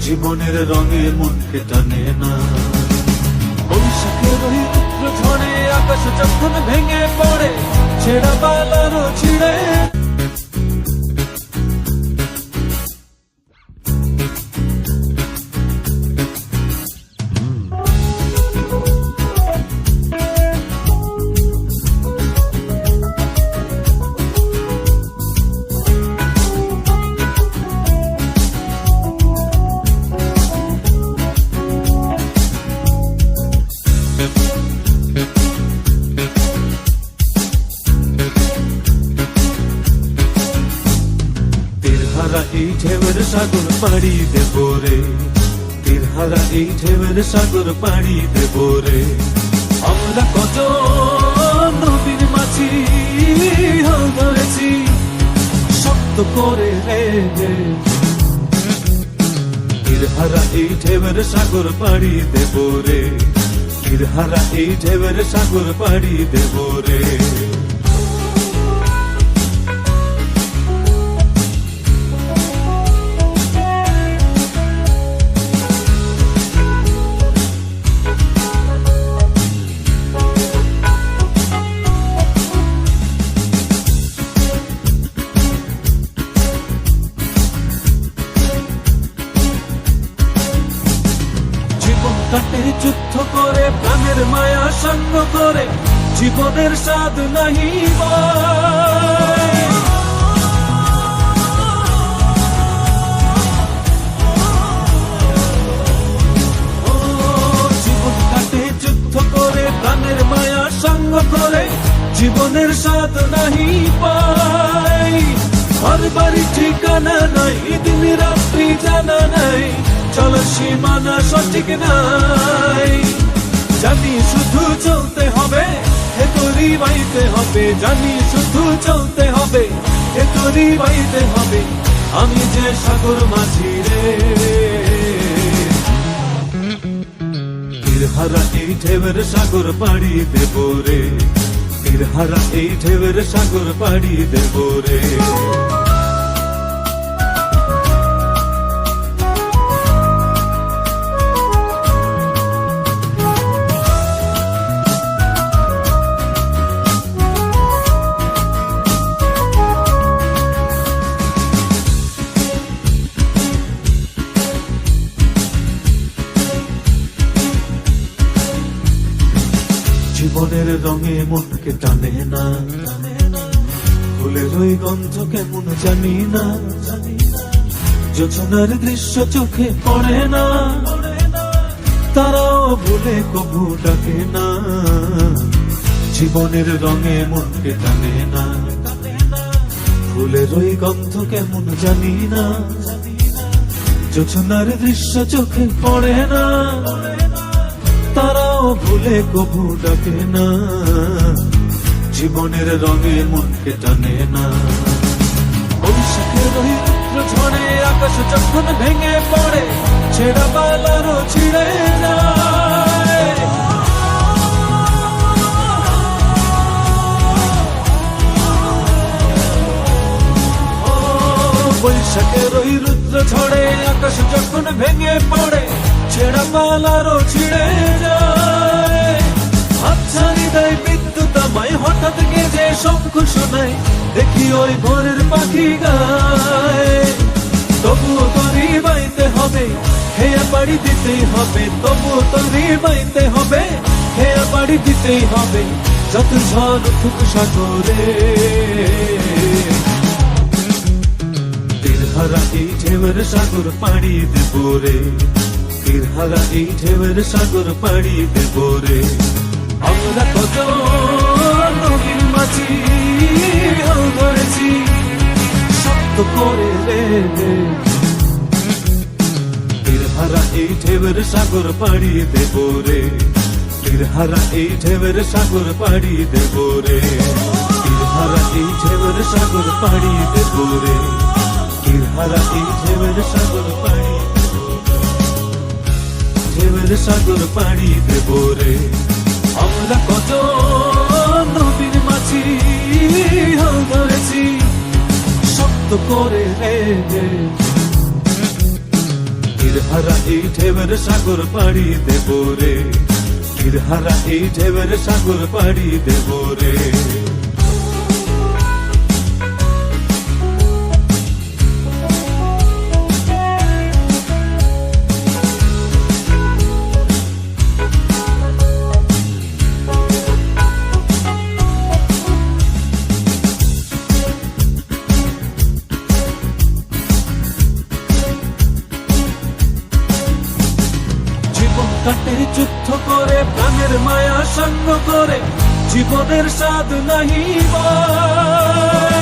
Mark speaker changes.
Speaker 1: জীবনের রঙে মনকে টানে না। বৈশাখের ওই রুদ্র ঝড়ে আকাশ যখন ভেঙে পড়ে, ছেঁড়া পালারও ছিঁড়ে এই ঢেউয়ের সাগর পাড়ি দেব রে, তীরহারা এই ঢেউয়ের সাগর পাড়ি দেব রে। আমরা কত নবীন মাছি হাল ধরেছি শক্ত করে রে, তীরহারা এই ঢেউয়ের সাগর পাড়ি দেব রে, তীরহারা এই ঢেউয়ের সাগর পাড়ি দেব রে। কাটে যুদ্ধ করে প্রাণের মায়া সঙ্গ করে, জীবনের স্বাদ নাহি জীবন কাটে যুদ্ধ করে প্রাণের মায়া সঙ্গ করে, জীবনের স্বাদ নাহি পাই। ঘর বাড়ি ঠিকানা নাই, দিন রাত্রি জানা নাই, চলো সীমানা সঠিক নাই। জানি শুধু চলতে হবে, এ তোরই বাইতে হবে, জানি শুধু চলতে হবে, এ তোরই বাইতে হবে। আমি যে সাগর মাঝি রে, তীরহারা এই ঢেউয়ের সাগর পাড়ি দেব রে, তীরহারা এই ঢেউয়ের সাগর পাড়ি দেব রে। জীবনের রঙে মনকে টানে না, ফুলের ওই গন্ধ কেমন জানি না, যোজনার দৃশ্য চোখে পড়ে না, তারাও ভুলে কবু ডাকে না। জীবনের রঙে মনকে টানে না, ফুলের ওই গন্ধ কেমন জানি না, যোজনার দৃশ্য চোখে পড়ে না, তারাও ভুলে কবু ডাকে না। জীবনের রঙে মনকে টানে না। বৈশাখের ওই রুদ্র ঝড়ে আকাশ যখন ভেঙে পড়ে, ছেঁড়া পালারও ছিঁড়ে যায়। বৈশাখের ওই রুদ্র ঝড়ে আকাশ যখন ভেঙে পড়ে, ছেঁড়া পালারও ছিঁড়ে যায়। হাতছানি দেয় বিদ্যুৎ আমায়, হঠাৎ গেজে শঙ্খ শোনায়, দেখি ওই ভোরের পাখি গায়। তবুও তোরই বাইতে হবে, হেয়া বাড়ি দিতেই হবে, তবুও তোরই বাইতে হবে, হেয়া বাড়ি দিতেই হবে, যত ঝড় উঠুক সাগরে। তীরহারা এই ঢেউয়ের সাগর পাড়ি দেব রে, তীরহারা এই ঢেউয়ের সাগর পাড়ি দেব রে। আমরা কত নবীন মাছি হাল ধরেছি শক্ত করে রে, তীরহারা এই ঢেউয়ের সাগর পাড়ি দেব রে, তীরহারা এই ঢেউয়ের সাগর পাড়ি দেব রে, তীরহারা এই ঢেউয়ের সাগর পাড়ি দেব রে, তীরহারা এই ঢেউয়ের সাগর পাড়ি, ঢেউয়ের সাগর পাড়ি দেব রে। আমরা কত নবীন মাছি হাল ধরেছি শক্ত করে রে, হারা এই ঢেউয়ের সাগর পাড়ি দেব রে, হারা এই ঢেউয়ের সাগর পাড়ি দেব রে। কাটে যুদ্ধ করে প্রাণের মায়া সঙ্গ করে জীবনের স্বাদ নাহি পায়।